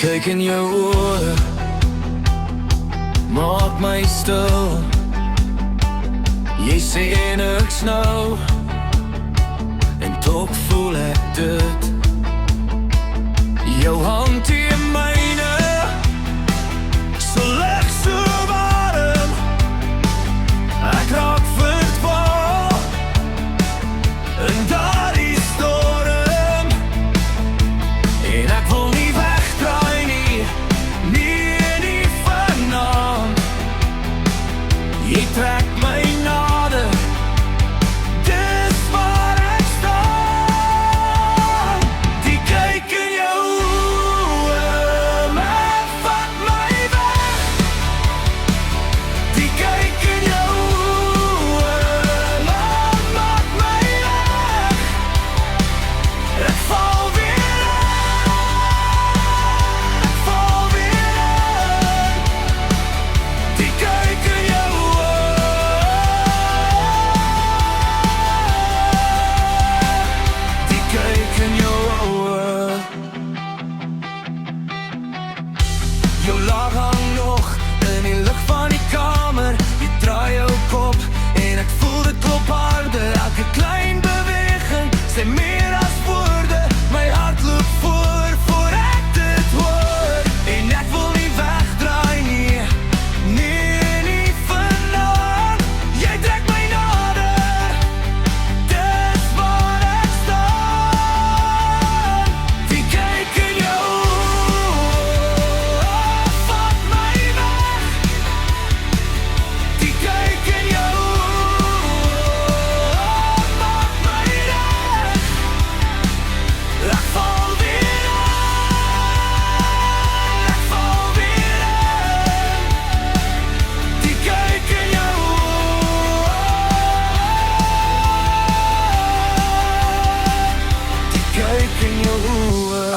kyk in jou oë, maak my stil. Jy sê niks nou, en tog voel ek dit. Jou hand in myne, so lig, so warm. Ek raak verdwaal in daardie storm, en ek wil nie wegdraai nie, nie vanaand. Jy trek my nader, dis waar ek staan. Die kyk in jou oë, vat my weg. Die kyk in jou oë, maak my weg. Ek val weer in, ek val weer in. Die kyk in jou jou laag hang nog in die lig van die kamer. Jy draai jou kop en ek voel dit klop harder. Elke klein beweging sê meer as woorde. My hart loop voor ek dit hoor. En ek wil nie wegdraai nie, nie vanaand. Jy trek my nader, dis waar ek staan. Die kyk in jou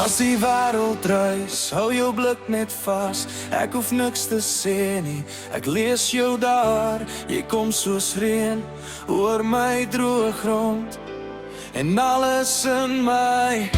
as die wêreld reis, hou jou blik net vas. Ek hoef niks te sê nie, ek lees jou daar. Jy kom soos reën oor my droë grond, en alles in my